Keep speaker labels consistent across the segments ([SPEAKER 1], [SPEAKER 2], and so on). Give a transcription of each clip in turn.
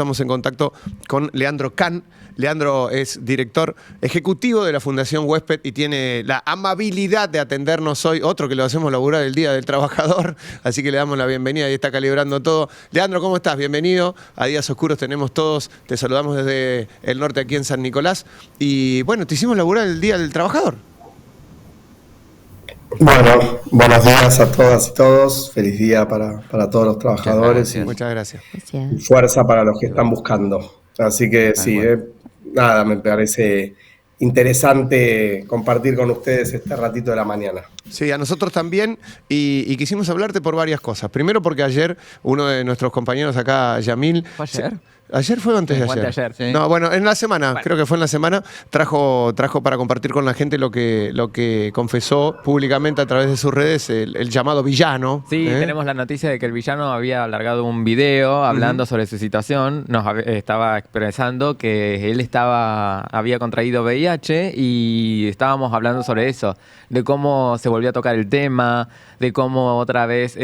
[SPEAKER 1] estamos en contacto con Leandro Can. Leandro es director ejecutivo de la Fundación Huésped y tiene la amabilidad de atendernos hoy, otro que lo hacemos laburar el Día del Trabajador, así que le damos la bienvenida y está calibrando todo. Leandro, ¿cómo estás? Bienvenido a Días Oscuros, tenemos todos, te saludamos desde el norte aquí en San Nicolás y bueno, te hicimos laburar el Día del Trabajador.
[SPEAKER 2] Bueno, buenos días a todas y todos, feliz día para todos los trabajadores
[SPEAKER 1] Muchas gracias.
[SPEAKER 2] Y fuerza para los que están buscando. Así que sí, nada, me parece interesante compartir con ustedes este ratito de la mañana.
[SPEAKER 1] Sí, a nosotros también, y quisimos hablarte por varias cosas. Primero porque ayer uno de nuestros compañeros acá, Yamil...
[SPEAKER 3] ¿Fue ayer?
[SPEAKER 1] ¿Ayer fue o antes de ayer?
[SPEAKER 3] Ayer, sí.
[SPEAKER 1] No, bueno, en la semana, creo que fue en la semana, trajo para compartir con la gente lo que confesó públicamente a través de sus redes el llamado villano.
[SPEAKER 3] Sí, tenemos la noticia de que el villano había largado un video hablando sobre su situación. Estaba expresando que él había contraído VIH y estábamos hablando sobre eso, de cómo se volvió a tocar el tema, de cómo otra vez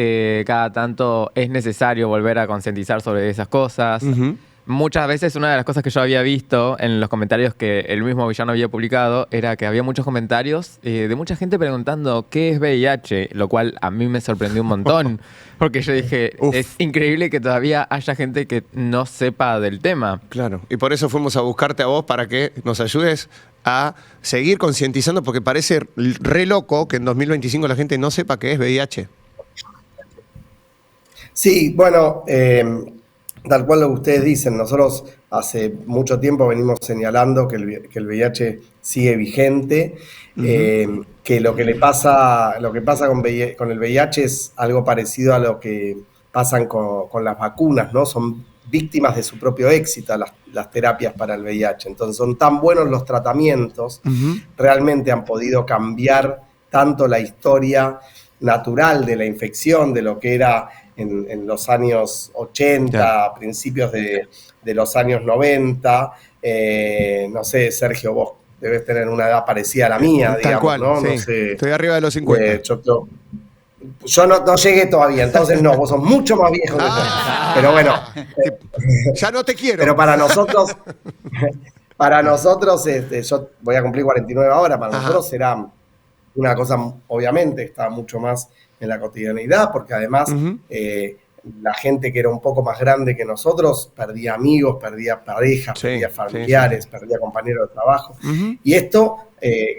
[SPEAKER 3] cada tanto es necesario volver a concientizar sobre esas cosas. Muchas veces una de las cosas que yo había visto en los comentarios que el mismo villano había publicado era que había muchos comentarios de mucha gente preguntando qué es VIH, lo cual a mí me sorprendió un montón, porque yo dije, es increíble que todavía haya gente que no sepa del tema.
[SPEAKER 1] Claro, y por eso fuimos a buscarte a vos para que nos ayudes a seguir concientizando, porque parece re loco que en 2025 la gente no sepa qué es VIH.
[SPEAKER 2] Sí, bueno... tal cual lo que ustedes dicen, nosotros hace mucho tiempo venimos señalando que el VIH sigue vigente, que lo que pasa con el VIH es algo parecido a lo que pasan con las vacunas, ¿no? Son víctimas de su propio éxito las terapias para el VIH. Entonces son tan buenos los tratamientos, realmente han podido cambiar tanto la historia natural de la infección, de lo que era en los años 80, principios de los años 90, no sé, Sergio, vos debes tener una edad parecida a la mía,
[SPEAKER 1] Tal
[SPEAKER 2] digamos,
[SPEAKER 1] cual,
[SPEAKER 2] ¿no?
[SPEAKER 1] Sí.
[SPEAKER 2] No sé,
[SPEAKER 1] estoy arriba de los 50.
[SPEAKER 2] Yo no llegué todavía, entonces no, vos sos mucho más viejo que yo. Pero bueno.
[SPEAKER 1] Ya no te quiero.
[SPEAKER 2] Pero para nosotros, yo voy a cumplir 49 ahora, para nosotros será una cosa, obviamente, está mucho más en la cotidianidad, porque además la gente que era un poco más grande que nosotros perdía amigos, perdía parejas, perdía familiares, perdía compañeros de trabajo. Y esto,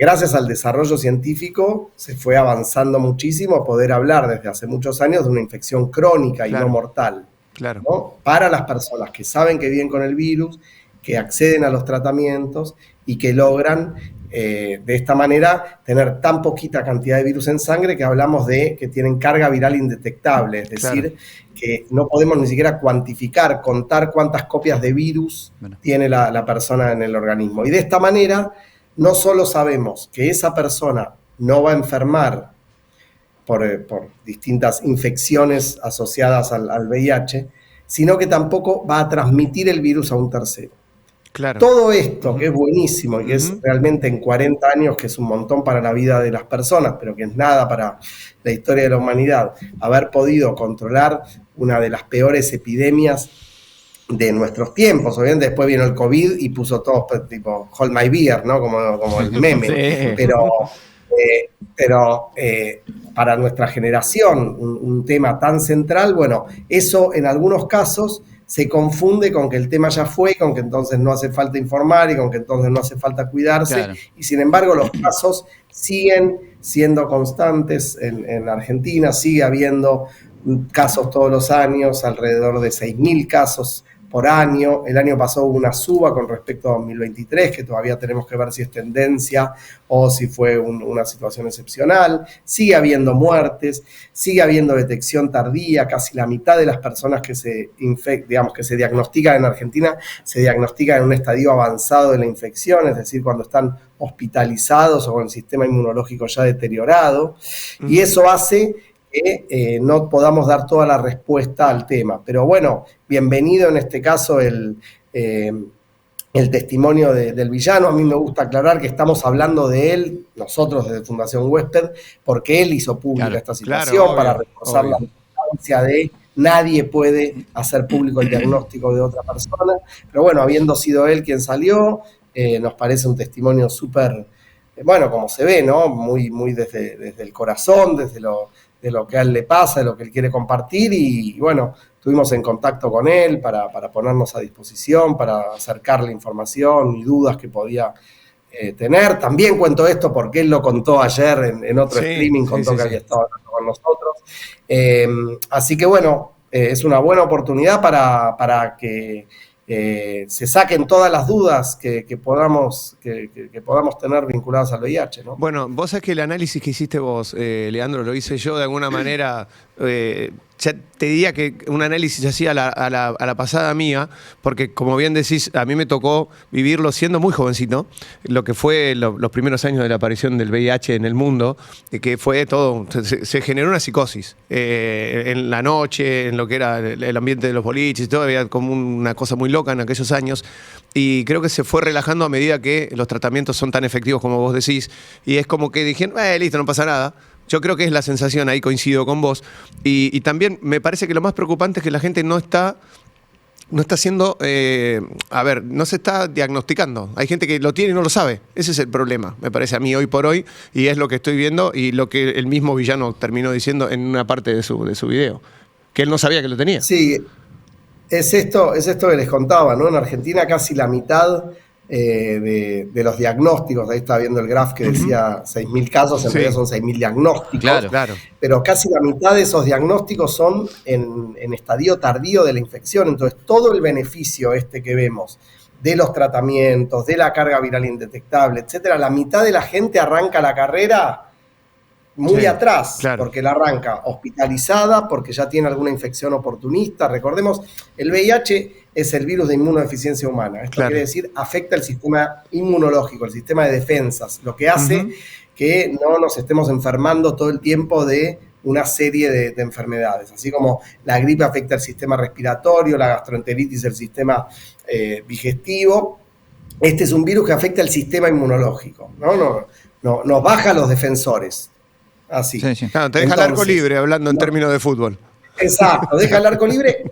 [SPEAKER 2] gracias al desarrollo científico, se fue avanzando muchísimo a poder hablar desde hace muchos años de una infección crónica y no mortal.
[SPEAKER 1] Claro.
[SPEAKER 2] ¿No? Para las personas que saben que viven con el virus, que acceden a los tratamientos y que logran de esta manera tener tan poquita cantidad de virus en sangre que hablamos de que tienen carga viral indetectable, es decir, que no podemos ni siquiera cuantificar, contar cuántas copias de virus tiene la persona en el organismo. Y de esta manera no solo sabemos que esa persona no va a enfermar por distintas infecciones asociadas al VIH, sino que tampoco va a transmitir el virus a un tercero.
[SPEAKER 1] Claro.
[SPEAKER 2] Todo esto, que es buenísimo y que es realmente en 40 años, que es un montón para la vida de las personas, pero que es nada para la historia de la humanidad, haber podido controlar una de las peores epidemias de nuestros tiempos. Obviamente después vino el COVID y puso todo tipo hold my beer, ¿no? Como el meme. Sí. Pero para nuestra generación, un tema tan central, bueno, eso en algunos casos se confunde con que el tema ya fue, con que entonces no hace falta informar y con que entonces no hace falta cuidarse. Claro. Y sin embargo los casos siguen siendo constantes en Argentina, sigue habiendo casos todos los años, alrededor de 6.000 casos por año. El año pasado hubo una suba con respecto a 2023, que todavía tenemos que ver si es tendencia o si fue una situación excepcional. Sigue habiendo muertes, sigue habiendo detección tardía. Casi la mitad de las personas que se diagnostican en Argentina se diagnostican en un estadio avanzado de la infección, es decir, cuando están hospitalizados o con el sistema inmunológico ya deteriorado. Y eso hace que no podamos dar toda la respuesta al tema. Pero bueno, bienvenido en este caso el testimonio del villano. A mí me gusta aclarar que estamos hablando de él, nosotros desde Fundación Huésped, porque él hizo pública esta situación, para reforzar la importancia de nadie puede hacer público el diagnóstico de otra persona, pero bueno, habiendo sido él quien salió, nos parece un testimonio súper, bueno, como se ve, ¿no? Muy, muy desde el corazón, de lo que a él le pasa, de lo que él quiere compartir, y bueno, estuvimos en contacto con él para ponernos a disposición, para acercarle información y dudas que podía tener. También cuento esto porque él lo contó ayer en otro streaming, contó que había estado hablando con nosotros. Así que bueno, es una buena oportunidad para que se saquen todas las dudas que podamos tener vinculadas al VIH, ¿no?
[SPEAKER 1] Bueno, vos sabés que el análisis que hiciste vos, Leandro, lo hice yo de alguna manera. Ya te diría que un análisis así a la pasada mía, porque como bien decís, a mí me tocó vivirlo siendo muy jovencito, lo que fue los primeros años de la aparición del VIH en el mundo, que fue todo, se generó una psicosis en la noche, en lo que era el ambiente de los boliches, todo había como una cosa muy loca en aquellos años, y creo que se fue relajando a medida que los tratamientos son tan efectivos como vos decís, y es como que dijeron, listo, no pasa nada. Yo creo que es la sensación, ahí coincido con vos. Y también me parece que lo más preocupante es que la gente no está haciendo, no se está diagnosticando. Hay gente que lo tiene y no lo sabe. Ese es el problema, me parece a mí hoy por hoy, y es lo que estoy viendo y lo que el mismo villano terminó diciendo en una parte de su video, que él no sabía que lo tenía.
[SPEAKER 2] Sí, es esto que les contaba, ¿no? En Argentina casi la mitad de los diagnósticos, ahí estaba viendo el graph que decía 6.000 casos, en realidad son 6.000 diagnósticos,
[SPEAKER 3] Claro.
[SPEAKER 2] pero casi la mitad de esos diagnósticos son en estadio tardío de la infección. Entonces todo el beneficio que vemos de los tratamientos, de la carga viral indetectable, etcétera, la mitad de la gente arranca la carrera muy atrás, porque la arranca hospitalizada, porque ya tiene alguna infección oportunista. Recordemos, el VIH es el virus de inmunodeficiencia humana. Esto quiere decir, afecta el sistema inmunológico, el sistema de defensas, lo que hace que no nos estemos enfermando todo el tiempo de una serie de enfermedades. Así como la gripe afecta el sistema respiratorio, la gastroenteritis el sistema digestivo, este es un virus que afecta el sistema inmunológico, ¿no? Nos baja los defensores. Así.
[SPEAKER 1] Sí. Claro, te deja el arco libre hablando en términos de fútbol.
[SPEAKER 2] Exacto, deja el arco libre,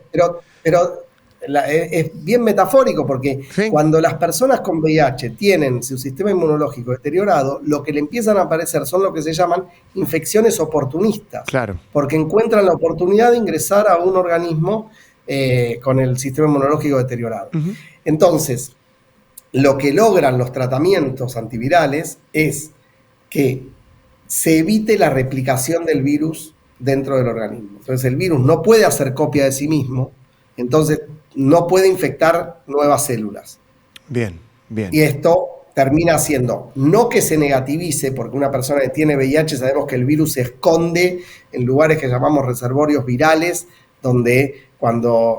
[SPEAKER 2] pero es bien metafórico porque cuando las personas con VIH tienen su sistema inmunológico deteriorado, lo que le empiezan a aparecer son lo que se llaman infecciones oportunistas.
[SPEAKER 1] Claro.
[SPEAKER 2] Porque encuentran la oportunidad de ingresar a un organismo con el sistema inmunológico deteriorado. Entonces, lo que logran los tratamientos antivirales es que se evite la replicación del virus dentro del organismo. Entonces el virus no puede hacer copia de sí mismo, entonces no puede infectar nuevas células.
[SPEAKER 1] Bien.
[SPEAKER 2] Y esto termina haciendo, no que se negativice, porque una persona que tiene VIH sabemos que el virus se esconde en lugares que llamamos reservorios virales, donde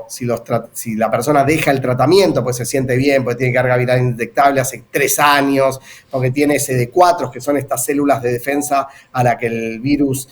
[SPEAKER 2] si la persona deja el tratamiento, pues se siente bien, porque tiene carga viral indetectable hace 3 años, porque tiene CD4, que son estas células de defensa a la que el virus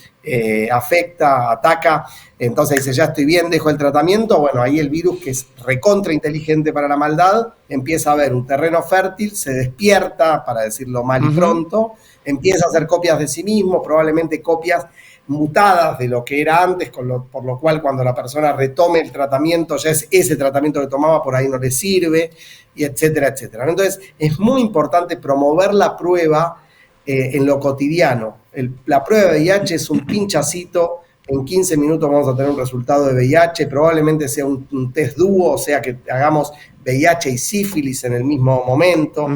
[SPEAKER 2] ataca, entonces dice, ya estoy bien, dejo el tratamiento. Bueno, ahí el virus, que es recontra inteligente para la maldad, empieza a ver un terreno fértil, se despierta, para decirlo mal y pronto, empieza a hacer copias de sí mismo, probablemente copias mutadas de lo que era antes, por lo cual cuando la persona retome el tratamiento, ya es ese tratamiento que tomaba, por ahí no le sirve, y etcétera, etcétera. Entonces, es muy importante promover la prueba en lo cotidiano. La prueba de VIH es un pinchacito, en 15 minutos vamos a tener un resultado de VIH, probablemente sea un test dúo, o sea que hagamos VIH y sífilis en el mismo momento.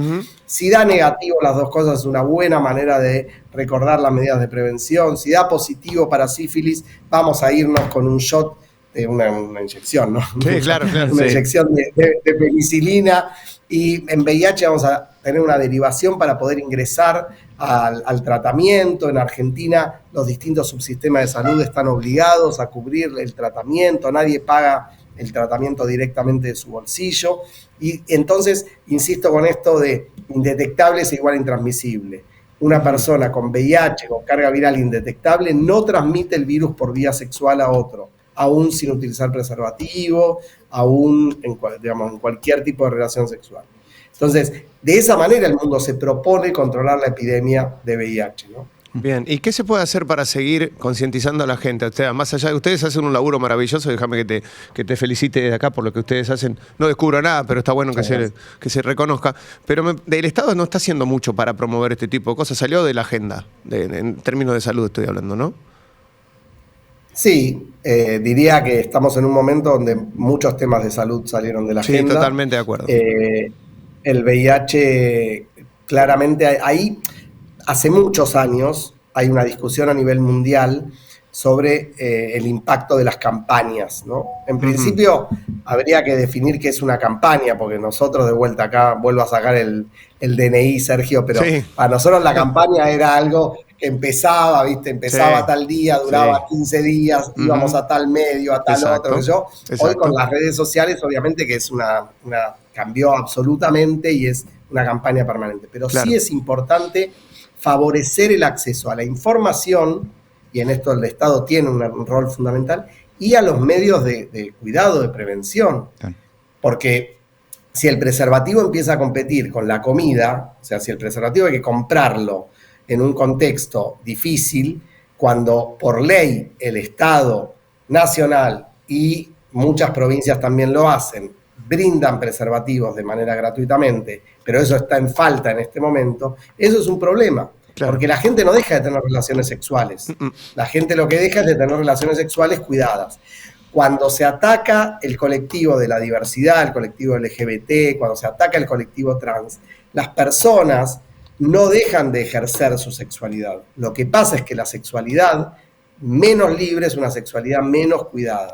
[SPEAKER 2] Si da negativo las dos cosas, es una buena manera de recordar las medidas de prevención. Si da positivo para sífilis, vamos a irnos con un shot de una inyección, ¿no?
[SPEAKER 1] Sí, claro.
[SPEAKER 2] Una inyección de penicilina. Y en VIH vamos a tener una derivación para poder ingresar al tratamiento. En Argentina los distintos subsistemas de salud están obligados a cubrir el tratamiento, nadie paga el tratamiento directamente de su bolsillo. Y entonces, insisto con esto de indetectable es igual a intransmisible. Una persona con VIH, con carga viral indetectable, no transmite el virus por vía sexual a otro, aún sin utilizar preservativo, aún en cualquier tipo de relación sexual. Entonces, de esa manera el mundo se propone controlar la epidemia de VIH, ¿no?
[SPEAKER 1] Bien, ¿y qué se puede hacer para seguir concientizando a la gente? O sea, más allá de ustedes hacen un laburo maravilloso, déjame que te felicite desde acá por lo que ustedes hacen. No descubro nada, pero está bueno que se reconozca. Pero el Estado no está haciendo mucho para promover este tipo de cosas. Salió de la agenda, en términos de salud estoy hablando, ¿no?
[SPEAKER 2] Sí, diría que estamos en un momento donde muchos temas de salud salieron de la agenda.
[SPEAKER 1] Sí, totalmente de acuerdo.
[SPEAKER 2] El VIH, claramente, ahí hace muchos años hay una discusión a nivel mundial sobre el impacto de las campañas, ¿no? En principio, habría que definir qué es una campaña, porque nosotros, de vuelta acá, vuelvo a sacar el DNI, Sergio, pero para nosotros la campaña era algo que empezaba, ¿viste? Empezaba tal día, duraba 15 días, íbamos a tal medio, a tal otro, que yo. Hoy con las redes sociales, obviamente que es cambió absolutamente y es una campaña permanente. Pero sí es importante favorecer el acceso a la información, y en esto el Estado tiene un rol fundamental, y a los medios de cuidado, de prevención. Porque si el preservativo empieza a competir con la comida, o sea, si el preservativo hay que comprarlo en un contexto difícil, cuando por ley el Estado nacional y muchas provincias también lo hacen, brindan preservativos de manera gratuitamente, pero eso está en falta en este momento, eso es un problema. Porque la gente no deja de tener relaciones sexuales. La gente lo que deja es de tener relaciones sexuales cuidadas. Cuando se ataca el colectivo de la diversidad, el colectivo LGBT, cuando se ataca el colectivo trans, las personas no dejan de ejercer su sexualidad. Lo que pasa es que la sexualidad menos libre es una sexualidad menos cuidada.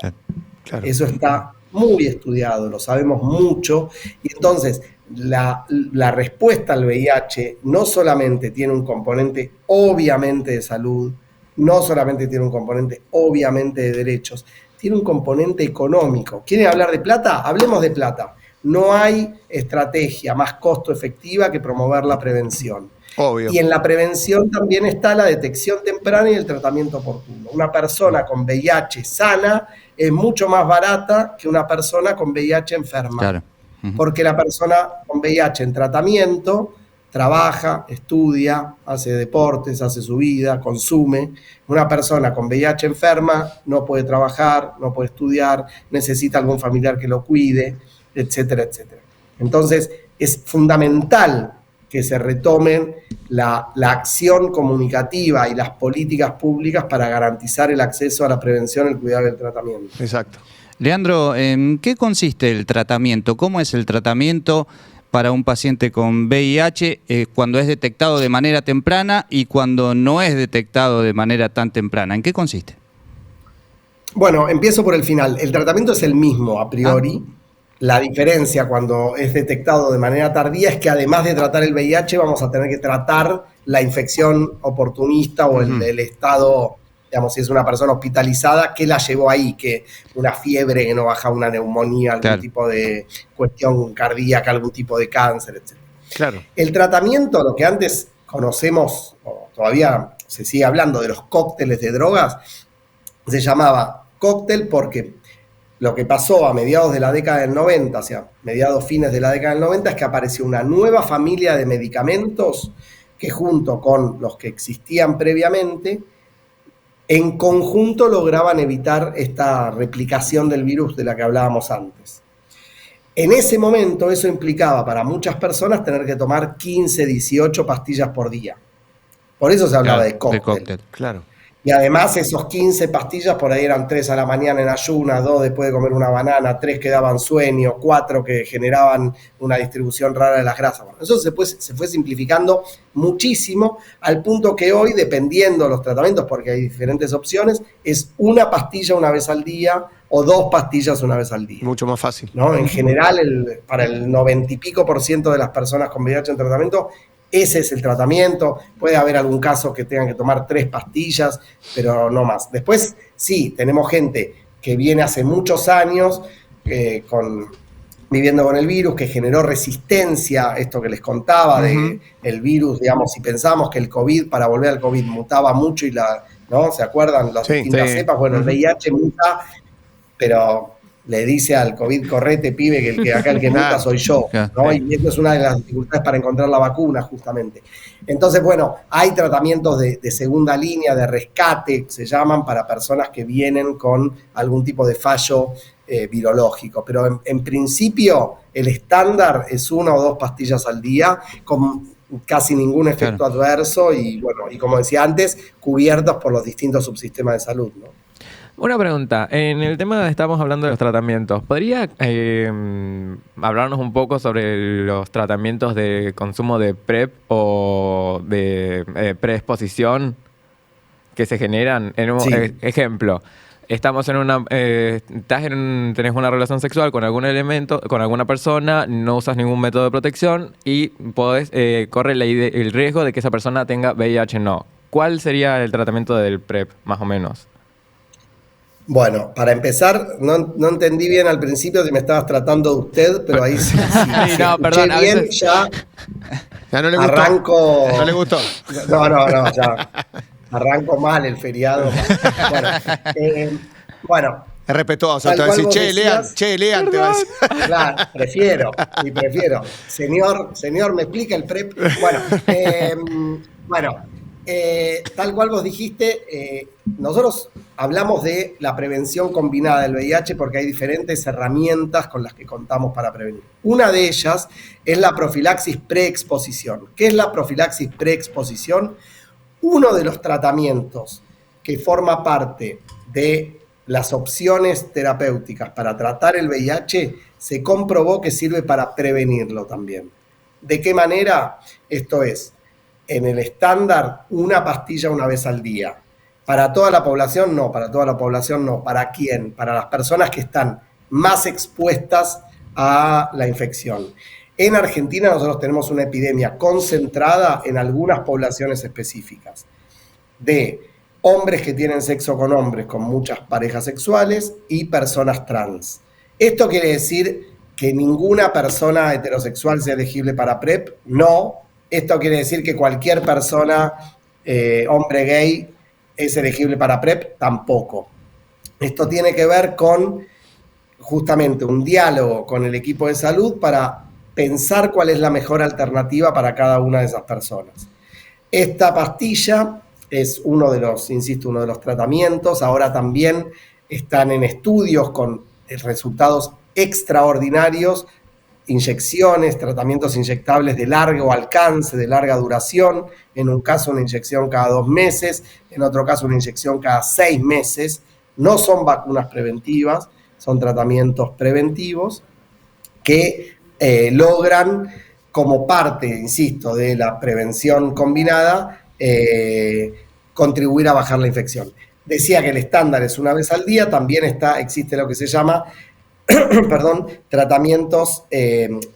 [SPEAKER 2] Eso está muy estudiado, lo sabemos mucho, y entonces la respuesta al VIH no solamente tiene un componente obviamente de salud, no solamente tiene un componente obviamente de derechos, tiene un componente económico. ¿Quieren hablar de plata? Hablemos de plata. No hay estrategia más costo efectiva que promover la prevención.
[SPEAKER 1] Obvio.
[SPEAKER 2] Y en la prevención también está la detección temprana y el tratamiento oportuno. Una persona con VIH sana es mucho más barata que una persona con VIH enferma. Porque la persona con VIH en tratamiento trabaja, estudia, hace deportes, hace su vida, consume. Una persona con VIH enferma no puede trabajar, no puede estudiar, necesita algún familiar que lo cuide, etcétera, etcétera. Entonces, es fundamental que se retomen la acción comunicativa y las políticas públicas para garantizar el acceso a la prevención, el cuidado y el tratamiento.
[SPEAKER 1] Exacto.
[SPEAKER 4] Leandro, ¿en qué consiste el tratamiento? ¿Cómo es el tratamiento para un paciente con VIH cuando es detectado de manera temprana y cuando no es detectado de manera tan temprana? ¿En qué consiste?
[SPEAKER 2] Bueno, empiezo por el final. El tratamiento es el mismo a priori. La diferencia cuando es detectado de manera tardía es que además de tratar el VIH vamos a tener que tratar la infección oportunista o el estado, digamos, si es una persona hospitalizada, ¿qué la llevó ahí? Que una fiebre que no baja, una neumonía, algún tipo de cuestión cardíaca, algún tipo de cáncer, etc.
[SPEAKER 1] Claro.
[SPEAKER 2] El tratamiento, lo que antes conocemos, o todavía se sigue hablando de los cócteles de drogas, se llamaba cóctel porque lo que pasó a mediados de la década del 90, hacia mediados fines de la década del 90, es que apareció una nueva familia de medicamentos que junto con los que existían previamente, en conjunto lograban evitar esta replicación del virus de la que hablábamos antes. En ese momento eso implicaba para muchas personas tener que tomar 15, 18 pastillas por día. Por eso se hablaba de cóctel.
[SPEAKER 1] Claro.
[SPEAKER 2] Y además esos 15 pastillas por ahí eran 3 a la mañana en ayunas, 2 después de comer una banana, 3 que daban sueño, 4 que generaban una distribución rara de las grasas. Bueno, eso se fue simplificando muchísimo al punto que hoy, dependiendo de los tratamientos, porque hay diferentes opciones, es una pastilla una vez al día o 2 pastillas una vez al día.
[SPEAKER 1] Mucho más fácil.
[SPEAKER 2] ¿No? En general, para el 90 y pico % de las personas con VIH en tratamiento, ese es el tratamiento. Puede haber algún caso que tengan que tomar 3 pastillas, pero no más. Después, sí, tenemos gente que viene hace muchos años viviendo con el virus, que generó resistencia, esto que les contaba, de el virus, digamos, si pensamos que el COVID, para volver al COVID, mutaba mucho y ¿no? ¿Se acuerdan? Las distintas cepas, bueno, el VIH muta, pero le dice al COVID, correte, pibe, que el que muta soy yo, ¿no? Y esto es una de las dificultades para encontrar la vacuna, justamente. Entonces, bueno, hay tratamientos de segunda línea, de rescate, se llaman, para personas que vienen con algún tipo de fallo virológico. Pero en principio, el estándar es 1 o 2 pastillas al día, con casi ningún efecto adverso y, bueno, y como decía antes, cubiertos por los distintos subsistemas de salud, ¿no?
[SPEAKER 3] Una pregunta, en el tema estamos hablando de los tratamientos, ¿podría hablarnos un poco sobre los tratamientos de consumo de PrEP o de preexposición que se generan?
[SPEAKER 2] Sí.
[SPEAKER 3] Ejemplo, estamos en una, tenés una relación sexual con algún elemento, con alguna persona, no usas ningún método de protección y podés, corre el riesgo de que esa persona tenga VIH no. ¿Cuál sería el tratamiento del PrEP, más o menos?
[SPEAKER 2] Bueno, para empezar, no entendí bien al principio si me estabas tratando de usted, pero ahí sí,
[SPEAKER 3] no, perdón, a
[SPEAKER 2] bien,
[SPEAKER 3] veces...
[SPEAKER 1] Ya no le gustó.
[SPEAKER 2] arranco...
[SPEAKER 1] No le gustó.
[SPEAKER 2] No, ya arranco mal el feriado. Bueno,
[SPEAKER 1] Es respetuoso.
[SPEAKER 2] Tal
[SPEAKER 1] Te va a
[SPEAKER 2] cual
[SPEAKER 1] decir,
[SPEAKER 2] vos
[SPEAKER 1] che,
[SPEAKER 2] decías.
[SPEAKER 1] Lean, te va a decir.
[SPEAKER 2] claro, prefiero. Señor, ¿me explica el PrEP? Bueno, tal cual vos dijiste, nosotros hablamos de la prevención combinada del VIH porque hay diferentes herramientas con las que contamos para prevenir. Una de ellas es la profilaxis preexposición. ¿Qué es la profilaxis preexposición? Uno de los tratamientos que forma parte de las opciones terapéuticas para tratar el VIH se comprobó que sirve para prevenirlo también. ¿De qué manera? Esto es, en el estándar, 1 pastilla 1 vez al día. ¿Para toda la población? No, para toda la población no. ¿Para quién? Para las personas que están más expuestas a la infección. En Argentina nosotros tenemos una epidemia concentrada en algunas poblaciones específicas de hombres que tienen sexo con hombres con muchas parejas sexuales y personas trans. ¿Esto quiere decir que ninguna persona heterosexual sea elegible para PrEP? No. ¿Esto quiere decir que cualquier persona, hombre gay, es elegible para PrEP? Tampoco. Esto tiene que ver con justamente un diálogo con el equipo de salud para pensar cuál es la mejor alternativa para cada una de esas personas. Esta pastilla es uno de los tratamientos. Ahora también están en estudios con resultados extraordinarios, inyecciones, tratamientos inyectables de largo alcance, de larga duración, en un caso una inyección cada 2 meses, en otro caso una inyección cada 6 meses. No son vacunas preventivas, son tratamientos preventivos que logran, como parte, insisto, de la prevención combinada, contribuir a bajar la infección. Decía que el estándar es 1 vez al día, también existe lo que se llama tratamientos,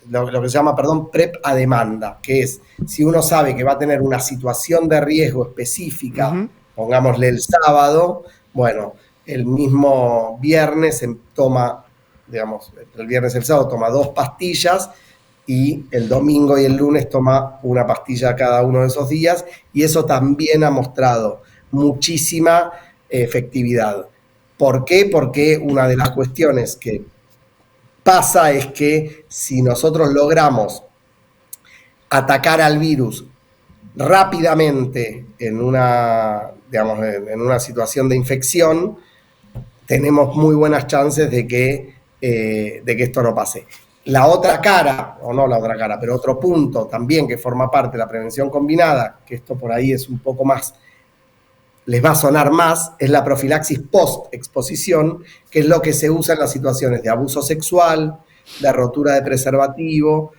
[SPEAKER 2] lo que se llama, PrEP a demanda, que es, si uno sabe que va a tener una situación de riesgo específica, pongámosle el sábado, bueno, el mismo viernes se toma, digamos, el viernes y el sábado toma 2 pastillas y el domingo y el lunes toma 1 pastilla cada uno de esos días, y eso también ha mostrado muchísima efectividad. ¿Por qué? Porque una de las cuestiones que pasa es que si nosotros logramos atacar al virus rápidamente en una situación de infección, tenemos muy buenas chances de que esto no pase. La otra cara, o no la otra cara, pero otro punto también que forma parte de la prevención combinada, que esto por ahí es un poco más, les va a sonar más, es la profilaxis post-exposición, que es lo que se usa en las situaciones de abuso sexual, de rotura de preservativo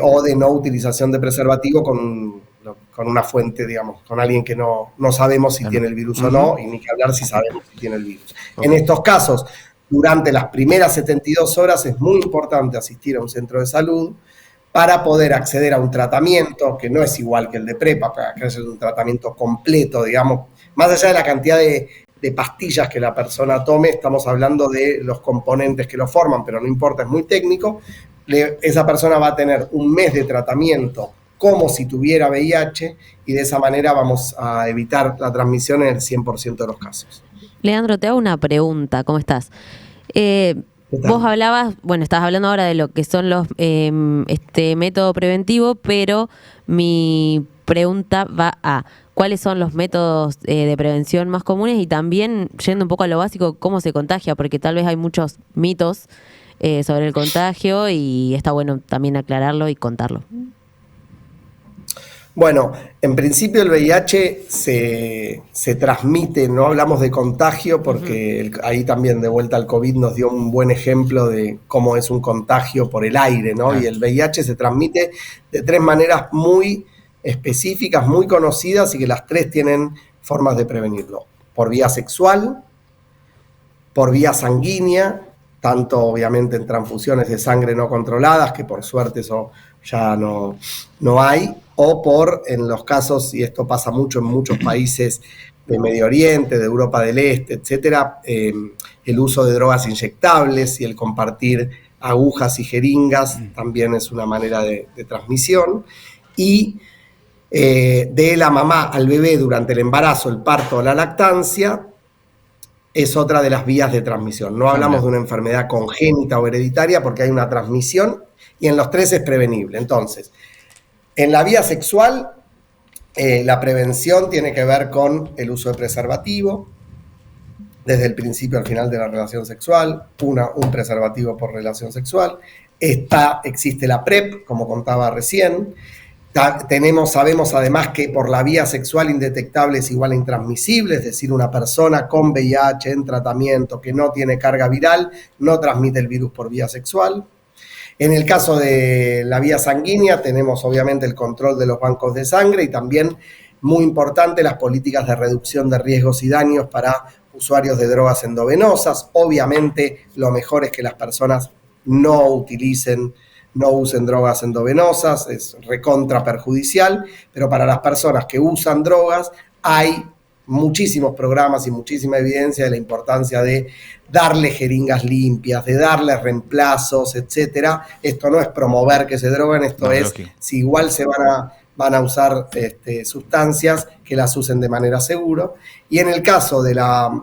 [SPEAKER 2] o de no utilización de preservativo con una fuente, digamos, con alguien que no sabemos si tiene el virus o no, y ni que hablar si sabemos si tiene el virus. En estos casos, durante las primeras 72 horas es muy importante asistir a un centro de salud para poder acceder a un tratamiento que no es igual que el de PrEP, que es un tratamiento completo, digamos, más allá de la cantidad de pastillas que la persona tome, estamos hablando de los componentes que lo forman, pero no importa, es muy técnico. Esa persona va a tener 1 mes de tratamiento como si tuviera VIH, y de esa manera vamos a evitar la transmisión en el 100% de los casos.
[SPEAKER 5] Leandro, te hago una pregunta. ¿Cómo estás?
[SPEAKER 2] ¿Qué tal?
[SPEAKER 5] Vos hablabas, bueno, estás hablando ahora de lo que son los este método preventivo, pero mi pregunta va a ¿cuáles son los métodos de prevención más comunes? Y también, yendo un poco a lo básico, ¿cómo se contagia? Porque tal vez hay muchos mitos sobre el contagio y está bueno también aclararlo y contarlo.
[SPEAKER 2] Bueno, en principio el VIH se transmite, no hablamos de contagio porque ahí también de vuelta al COVID nos dio un buen ejemplo de cómo es un contagio por el aire, ¿no? Y el VIH se transmite de 3 maneras muy específicas, muy conocidas y que las 3 tienen formas de prevenirlo. Por vía sexual, por vía sanguínea, tanto obviamente en transfusiones de sangre no controladas, que por suerte eso ya no hay, o por, en los casos, y esto pasa mucho en muchos países de Medio Oriente, de Europa del Este, etcétera, el uso de drogas inyectables y el compartir agujas y jeringas también es una manera de transmisión. Y de la mamá al bebé durante el embarazo, el parto o la lactancia, es otra de las vías de transmisión. No hablamos de una enfermedad congénita o hereditaria porque hay una transmisión y en los 3 es prevenible. Entonces, en la vía sexual, la prevención tiene que ver con el uso de preservativo, desde el principio al final de la relación sexual, un preservativo por relación sexual. Existe la PrEP, como contaba recién. Sabemos además que por la vía sexual indetectable es igual a intransmisible, es decir, una persona con VIH en tratamiento que no tiene carga viral no transmite el virus por vía sexual. En el caso de la vía sanguínea tenemos obviamente el control de los bancos de sangre y también, muy importante, las políticas de reducción de riesgos y daños para usuarios de drogas endovenosas. Obviamente lo mejor es que las personas no usen drogas endovenosas, es recontra perjudicial, pero para las personas que usan drogas hay muchísimos programas y muchísima evidencia de la importancia de darle jeringas limpias, de darles reemplazos, etcétera. Esto no es promover que se droguen, esto es, si igual se van a usar sustancias, que las usen de manera segura. Y en el caso de la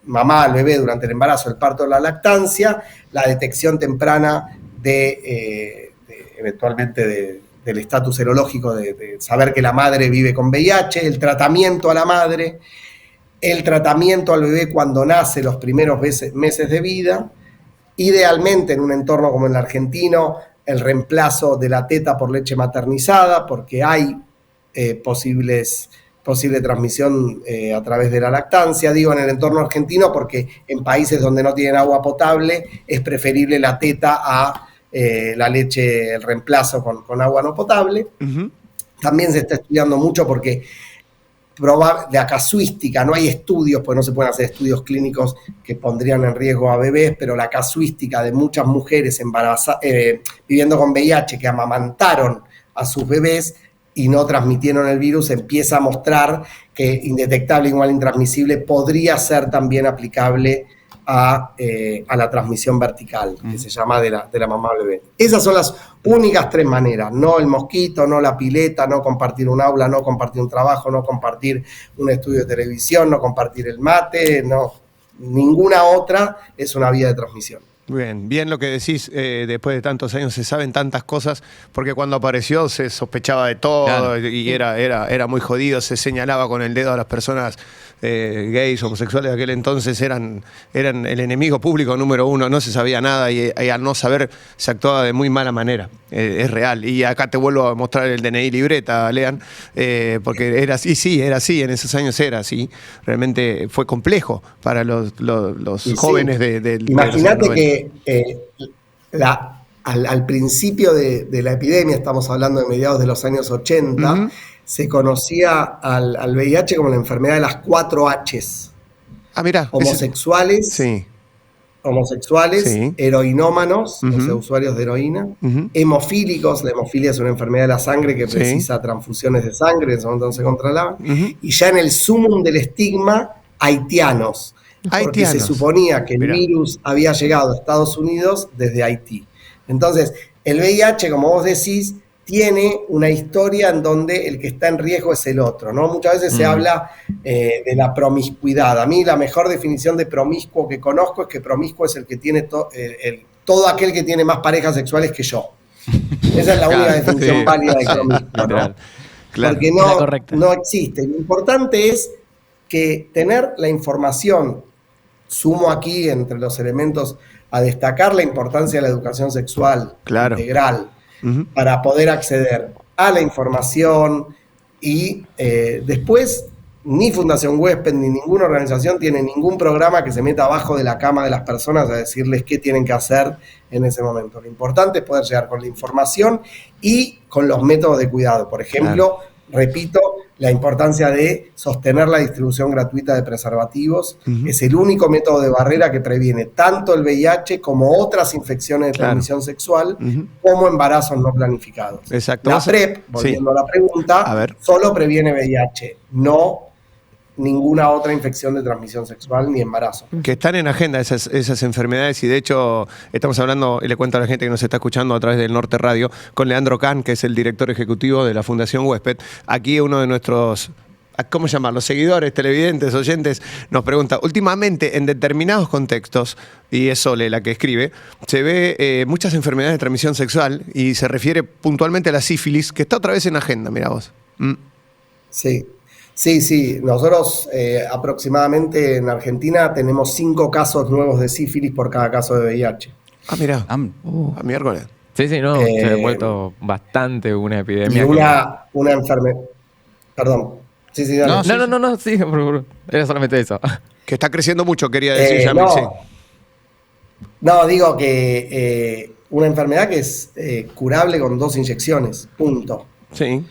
[SPEAKER 2] mamá al bebé durante el embarazo, el parto o la lactancia, la detección temprana eventualmente del estatus serológico, de saber que la madre vive con VIH, el tratamiento a la madre, el tratamiento al bebé cuando nace, los primeros meses de vida, idealmente en un entorno como el argentino, el reemplazo de la teta por leche maternizada, porque hay posible transmisión a través de la lactancia. Digo en el entorno argentino porque en países donde no tienen agua potable es preferible la teta a la leche, el reemplazo con agua no potable. Uh-huh. También se está estudiando mucho porque la casuística, no hay estudios, pues no se pueden hacer estudios clínicos que pondrían en riesgo a bebés, pero la casuística de muchas mujeres viviendo con VIH que amamantaron a sus bebés y no transmitieron el virus, empieza a mostrar que indetectable igual intransmisible podría ser también aplicable a la transmisión vertical, que se llama de la mamá al bebé. Esas son las únicas 3 maneras, no el mosquito, no la pileta, no compartir un aula, no compartir un trabajo, no compartir un estudio de televisión, no compartir el mate, no, ninguna otra es una vía de transmisión.
[SPEAKER 1] Bien lo que decís, después de tantos años se saben tantas cosas, porque cuando apareció se sospechaba de todo, claro, y era muy jodido, se señalaba con el dedo a las personas gays, homosexuales de aquel entonces, eran el enemigo público número 1, no se sabía nada y al no saber se actuaba de muy mala manera, es real. Y acá te vuelvo a mostrar el DNI libreta, Lean, porque era así, en esos años era así, realmente fue complejo para los jóvenes del
[SPEAKER 2] Imagínate que al principio de la epidemia, estamos hablando de mediados de los años 80, uh-huh, se conocía al VIH como la enfermedad de las 4 Hs.
[SPEAKER 1] Ah, mira.
[SPEAKER 2] Homosexuales,
[SPEAKER 1] sí,
[SPEAKER 2] heroinómanos, uh-huh, o sea, usuarios de heroína, uh-huh, hemofílicos, la hemofilia es una enfermedad de la sangre que precisa transfusiones de sangre, en ese momento no se controlaba, uh-huh, y ya en el sumum del estigma, haitianos. Porque se suponía que el virus había llegado a Estados Unidos desde Haití. Entonces, el VIH, como vos decís, tiene una historia en donde el que está en riesgo es el otro, ¿no? Muchas veces se habla de la promiscuidad. A mí la mejor definición de promiscuo que conozco es que promiscuo es el que tiene todo aquel que tiene más parejas sexuales que yo. Esa es la única definición válida de promiscuo, ¿no?
[SPEAKER 1] Claro.
[SPEAKER 2] Porque no existe. Lo importante es que tener la información, sumo aquí entre los elementos a destacar la importancia de la educación sexual integral, para poder acceder a la información y después ni Fundación Huésped ni ninguna organización tiene ningún programa que se meta abajo de la cama de las personas a decirles qué tienen que hacer en ese momento. Lo importante es poder llegar con la información y con los métodos de cuidado. Por ejemplo, repito, la importancia de sostener la distribución gratuita de preservativos. Es el único método de barrera que previene tanto el VIH como otras infecciones de transmisión sexual, como embarazos no planificados.
[SPEAKER 1] Exacto.
[SPEAKER 2] La PrEP, volviendo a la pregunta, solo previene VIH, no ninguna otra infección de transmisión sexual ni embarazo.
[SPEAKER 1] Que están en agenda esas enfermedades, y de hecho estamos hablando, y le cuento a la gente que nos está escuchando a través del Norte Radio, con Leandro Can, que es el director ejecutivo de la Fundación Huésped. Aquí uno de nuestros, ¿cómo llamarlo?, seguidores, televidentes, oyentes, nos pregunta, últimamente en determinados contextos, y es Sole la que escribe, se ve muchas enfermedades de transmisión sexual y se refiere puntualmente a la sífilis, que está otra vez en agenda, mirá vos.
[SPEAKER 2] Sí. Nosotros aproximadamente en Argentina tenemos 5 casos nuevos de sífilis por cada caso de VIH.
[SPEAKER 1] Ah, mirá. A miércoles.
[SPEAKER 3] Sí, se ha vuelto bastante una epidemia.
[SPEAKER 2] Y una enfermedad. Perdón. Sí, dale.
[SPEAKER 3] No, sí, por favor. Era solamente eso.
[SPEAKER 1] Que está creciendo mucho, quería decir Yamil, sí.
[SPEAKER 2] No, digo que una enfermedad que es curable con 2 inyecciones, punto.
[SPEAKER 1] Sí.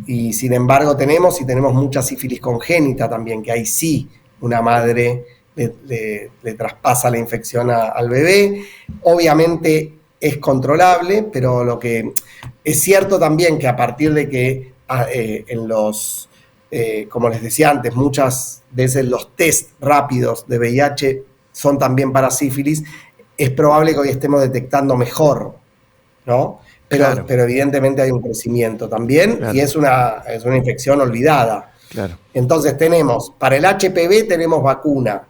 [SPEAKER 2] Y sin embargo tenemos mucha sífilis congénita también, que ahí sí una madre le traspasa la infección al bebé. Obviamente es controlable, pero lo que es cierto también que a partir de que como les decía antes, muchas veces los test rápidos de VIH son también para sífilis, es probable que hoy estemos detectando mejor, ¿no? Pero evidentemente hay un crecimiento también, y es una infección olvidada. Entonces para el HPV tenemos vacuna.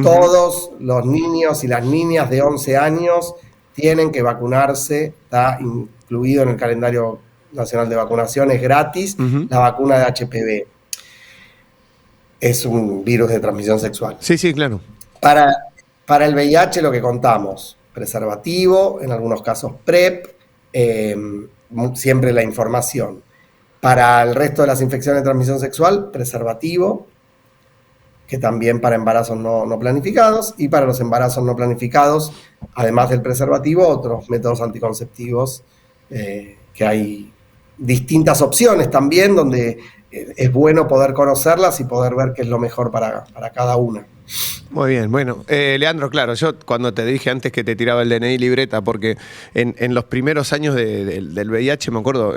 [SPEAKER 2] Todos los niños y las niñas de 11 años tienen que vacunarse, está incluido en el calendario nacional de vacunación, es gratis la vacuna de HPV. Es un virus de transmisión sexual.
[SPEAKER 1] Sí, claro.
[SPEAKER 2] Para el VIH lo que contamos, preservativo, en algunos casos PrEP, siempre la información. Para el resto de las infecciones de transmisión sexual, preservativo, que también para embarazos no planificados, y para los embarazos no planificados, además del preservativo, otros métodos anticonceptivos, que hay distintas opciones también, donde es bueno poder conocerlas y poder ver qué es lo mejor para cada una.
[SPEAKER 1] Muy bien, bueno, Leandro, claro, yo cuando te dije antes que te tiraba el DNI libreta, porque en los primeros años del VIH, me acuerdo,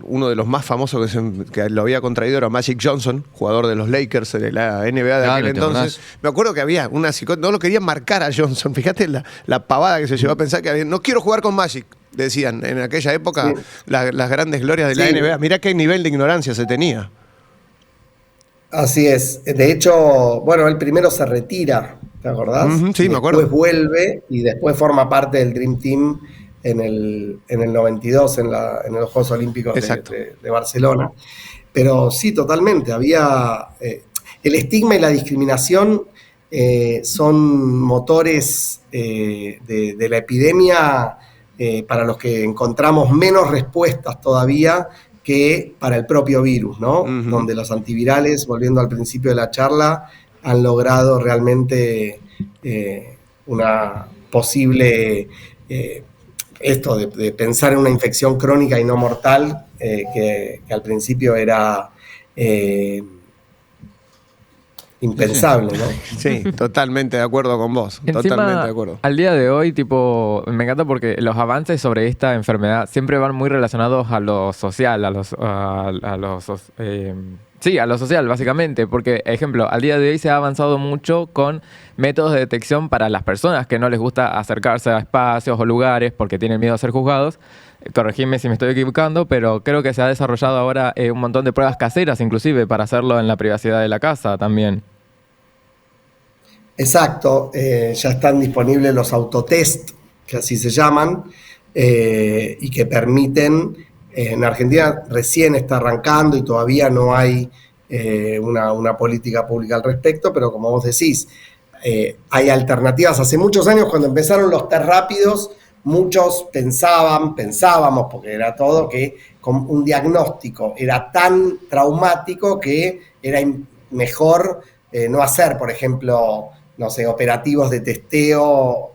[SPEAKER 1] uno de los más famosos que lo había contraído era Magic Johnson, jugador de los Lakers de la NBA de aquel entonces. Me acuerdo que había una psicóloga, no lo querían marcar a Johnson, fíjate la pavada que se llevó a pensar que no quiero jugar con Magic, decían en aquella época las grandes glorias de la NBA. Mirá qué nivel de ignorancia se tenía.
[SPEAKER 2] Así es. De hecho, él primero se retira, ¿te acordás?
[SPEAKER 1] Sí, me acuerdo.
[SPEAKER 2] Después vuelve y después forma parte del Dream Team en el 92 en los Juegos Olímpicos de Barcelona. Pero sí, totalmente. Había el estigma y la discriminación son motores de la epidemia para los que encontramos menos respuestas todavía que para el propio virus, ¿no? Donde los antivirales, volviendo al principio de la charla, han logrado realmente una posible, esto de pensar en una infección crónica y no mortal, que al principio era impensable, ¿no?
[SPEAKER 1] Sí, totalmente de acuerdo con vos.
[SPEAKER 3] Encima,
[SPEAKER 1] totalmente de acuerdo.
[SPEAKER 3] Al día de hoy, me encanta porque los avances sobre esta enfermedad siempre van muy relacionados a lo social, Sí, a lo social, básicamente, porque, ejemplo, al día de hoy se ha avanzado mucho con métodos de detección para las personas que no les gusta acercarse a espacios o lugares porque tienen miedo a ser juzgados. Corregime si me estoy equivocando, pero creo que se ha desarrollado ahora un montón de pruebas caseras, inclusive, para hacerlo en la privacidad de la casa también.
[SPEAKER 2] Exacto, ya están disponibles los autotest, que así se llaman, y que permiten, en Argentina recién está arrancando y todavía no hay una política pública al respecto, pero como vos decís, hay alternativas. Hace muchos años, cuando empezaron los test rápidos, muchos pensábamos, porque era todo, que con un diagnóstico era tan traumático que era mejor no hacer, por ejemplo, no sé, operativos de testeo,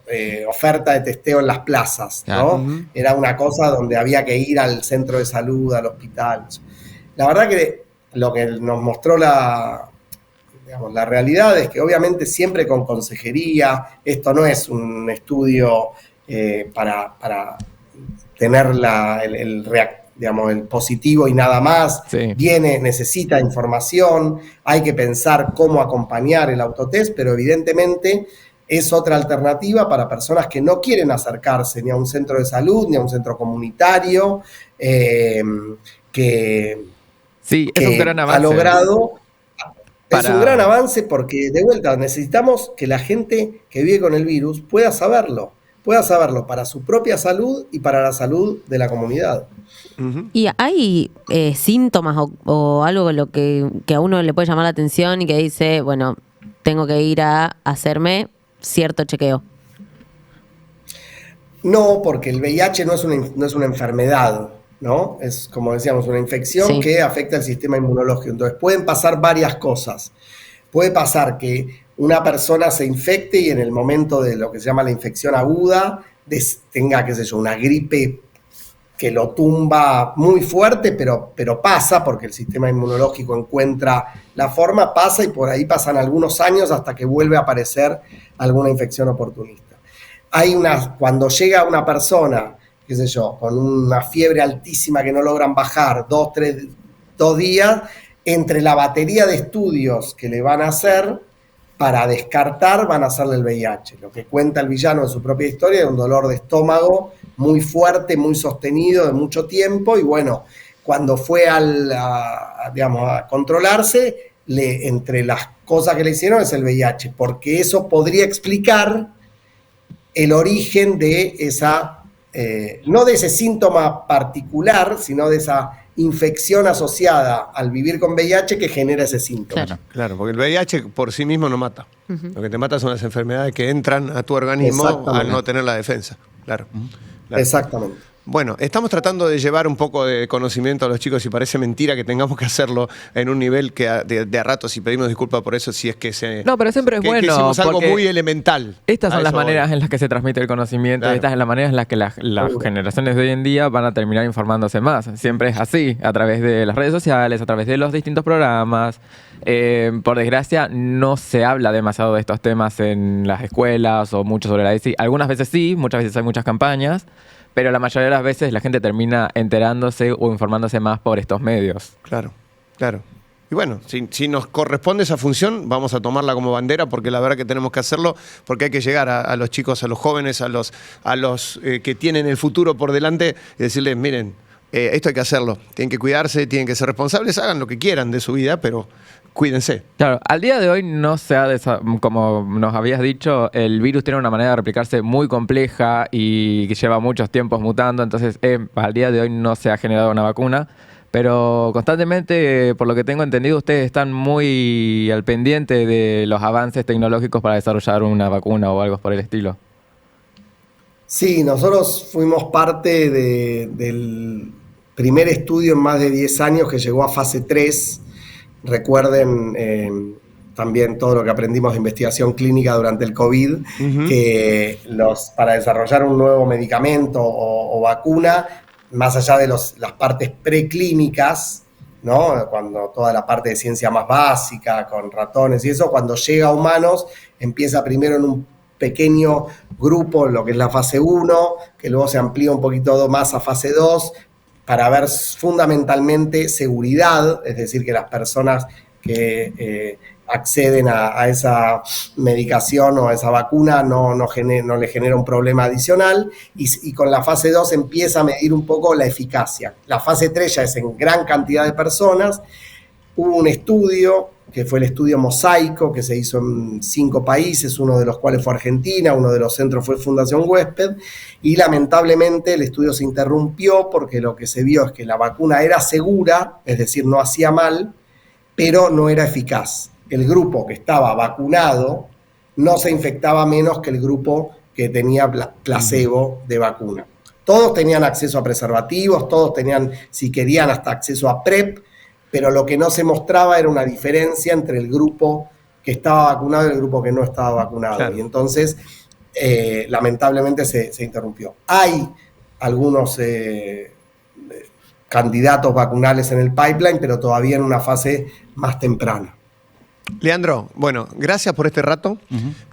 [SPEAKER 2] oferta de testeo en las plazas, ¿no?
[SPEAKER 1] Uh-huh.
[SPEAKER 2] Era una cosa donde había que ir al centro de salud, al hospital. La verdad que lo que nos mostró la realidad es que obviamente siempre con consejería, esto no es un estudio para tener el positivo y nada más.
[SPEAKER 3] Sí.
[SPEAKER 2] Necesita información, hay que pensar cómo acompañar el autotest, pero evidentemente es otra alternativa para personas que no quieren acercarse ni a un centro de salud, ni a un centro comunitario,
[SPEAKER 3] Sí, es un gran avance.
[SPEAKER 2] ha logrado... Es
[SPEAKER 3] Para-
[SPEAKER 2] un gran avance porque, de vuelta, necesitamos que la gente que vive con el virus pueda saberlo para su propia salud y para la salud de la comunidad.
[SPEAKER 1] Uh-huh.
[SPEAKER 5] ¿Y hay síntomas o algo lo que a uno le puede llamar la atención y que dice, bueno, tengo que ir a hacerme cierto chequeo?
[SPEAKER 2] No, porque el VIH no es una enfermedad, ¿no? Es, como decíamos, una infección
[SPEAKER 5] Sí.
[SPEAKER 2] que afecta el sistema inmunológico. Entonces, pueden pasar varias cosas. Puede pasar que una persona se infecte y en el momento de lo que se llama la infección aguda tenga, qué sé yo, una gripe que lo tumba muy fuerte, pero pasa, porque el sistema inmunológico encuentra la forma, pasa y por ahí pasan algunos años hasta que vuelve a aparecer alguna infección oportunista. Cuando llega una persona, qué sé yo, con una fiebre altísima que no logran bajar 2 días, entre la batería de estudios que le van a hacer, para descartar, van a hacerle el VIH. Lo que cuenta el villano en su propia historia es un dolor de estómago muy fuerte, muy sostenido, de mucho tiempo, y bueno, cuando fue a controlarse, entre las cosas que le hicieron es el VIH, porque eso podría explicar el origen de esa, no de ese síntoma particular, sino de esa infección asociada al vivir con VIH que genera ese síntoma.
[SPEAKER 5] Claro.
[SPEAKER 1] Claro, porque el VIH por sí mismo no mata. Lo que te mata son las enfermedades que entran a tu organismo al no tener la defensa. Claro. Claro.
[SPEAKER 2] Exactamente.
[SPEAKER 1] Bueno, estamos tratando de llevar un poco de conocimiento a los chicos y parece mentira que tengamos que hacerlo en un nivel que de a ratos, y pedimos disculpas por eso si es que
[SPEAKER 3] No, pero siempre es
[SPEAKER 1] que
[SPEAKER 3] bueno,
[SPEAKER 1] hicimos algo
[SPEAKER 3] porque
[SPEAKER 1] muy elemental.
[SPEAKER 3] Estas
[SPEAKER 1] A
[SPEAKER 3] son las
[SPEAKER 1] eso voy.
[SPEAKER 3] maneras en las que se transmite el conocimiento,
[SPEAKER 1] Claro.
[SPEAKER 3] estas son las maneras en las que las generaciones de hoy en día van a terminar informándose más. Siempre es así, a través de las redes sociales, a través de los distintos programas. Por desgracia, no se habla demasiado de estos temas en las escuelas o mucho sobre la ESI. Algunas veces sí, muchas veces hay muchas campañas, pero la mayoría de las veces la gente termina enterándose o informándose más por estos medios.
[SPEAKER 1] Claro, claro. Y bueno, si nos corresponde esa función, vamos a tomarla como bandera, porque la verdad que tenemos que hacerlo, porque hay que llegar a los chicos, a los jóvenes, a los que tienen el futuro por delante y decirles, miren, esto hay que hacerlo, tienen que cuidarse, tienen que ser responsables, hagan lo que quieran de su vida, pero cuídense.
[SPEAKER 3] Claro, al día de hoy no se ha, como nos habías dicho, el virus tiene una manera de replicarse muy compleja y que lleva muchos tiempos mutando, entonces al día de hoy no se ha generado una vacuna, pero constantemente, por lo que tengo entendido, ustedes están muy al pendiente de los avances tecnológicos para desarrollar una vacuna o algo por el estilo.
[SPEAKER 2] Sí, nosotros fuimos parte del primer estudio en más de 10 años que llegó a fase 3. Recuerden también todo lo que aprendimos de investigación clínica durante el COVID, que para desarrollar un nuevo medicamento o vacuna, más allá de las partes preclínicas, ¿no? Cuando toda la parte de ciencia más básica, con ratones y eso, cuando llega a humanos, empieza primero en un pequeño grupo, lo que es la fase 1, que luego se amplía un poquito más a fase 2, para ver fundamentalmente seguridad, es decir, que las personas que acceden a esa medicación o a esa vacuna no le genera un problema adicional, y con la fase 2 empieza a medir un poco la eficacia. La fase 3 ya es en gran cantidad de personas. Hubo un estudio, que fue el estudio Mosaico, que se hizo en 5 países, uno de los cuales fue Argentina, uno de los centros fue Fundación Huésped, y lamentablemente el estudio se interrumpió porque lo que se vio es que la vacuna era segura, es decir, no hacía mal, pero no era eficaz. El grupo que estaba vacunado no se infectaba menos que el grupo que tenía placebo de vacuna. Todos tenían acceso a preservativos, todos tenían, si querían, hasta acceso a PrEP, pero lo que no se mostraba era una diferencia entre el grupo que estaba vacunado y el grupo que no estaba vacunado. Claro. Y entonces, lamentablemente, se interrumpió. Hay algunos candidatos vacunales en el pipeline, pero todavía en una fase más temprana.
[SPEAKER 1] Leandro, bueno, gracias por este rato.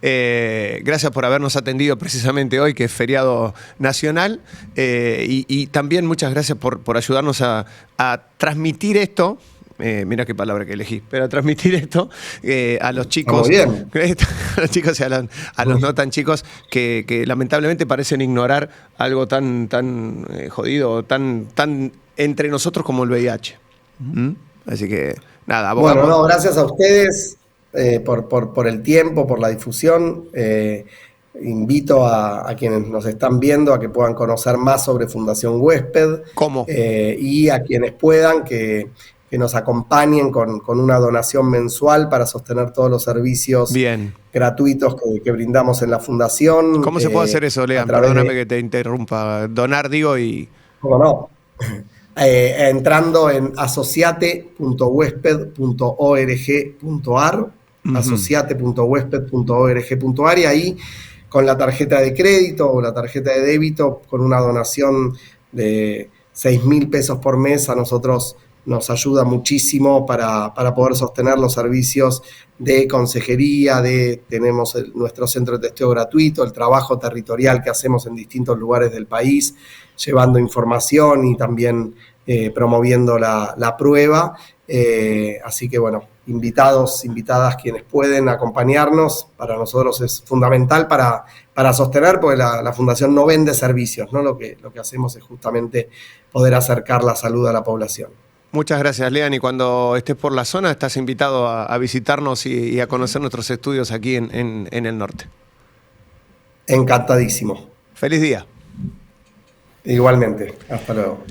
[SPEAKER 1] Gracias por habernos atendido precisamente hoy, que es feriado nacional. Y también muchas gracias por ayudarnos a transmitir esto. Mira qué palabra que elegí, pero a transmitir esto a los chicos, a los chicos y a los no tan chicos que lamentablemente parecen ignorar algo tan jodido, tan entre nosotros como el VIH. Así que nada, abogamos.
[SPEAKER 2] Bueno, gracias a ustedes por el tiempo, por la difusión. Invito a quienes nos están viendo a que puedan conocer más sobre Fundación Huésped.
[SPEAKER 1] ¿Cómo?
[SPEAKER 2] Y a quienes puedan que nos acompañen con una donación mensual para sostener todos los servicios gratuitos que brindamos en la Fundación.
[SPEAKER 1] ¿Cómo se puede hacer eso, Lean? Perdóname que te interrumpa. Donar, digo, y...
[SPEAKER 2] ¿Cómo no? Entrando en asociate.huésped.org.ar, asociate.huésped.org.ar, y ahí con la tarjeta de crédito o la tarjeta de débito, con una donación de 6.000 pesos por mes, a nosotros nos ayuda muchísimo para poder sostener los servicios de consejería, tenemos nuestro centro de testeo gratuito, el trabajo territorial que hacemos en distintos lugares del país, llevando información y también promoviendo la prueba. Así que bueno, invitados, invitadas quienes pueden acompañarnos, para nosotros es fundamental para sostener, porque la Fundación no vende servicios, ¿no? Lo que hacemos es justamente poder acercar la salud a la población.
[SPEAKER 1] Muchas gracias, Lean, y cuando estés por la zona estás invitado a visitarnos y a conocer nuestros estudios aquí en el norte.
[SPEAKER 2] Encantadísimo.
[SPEAKER 1] Feliz día.
[SPEAKER 2] Igualmente, hasta luego.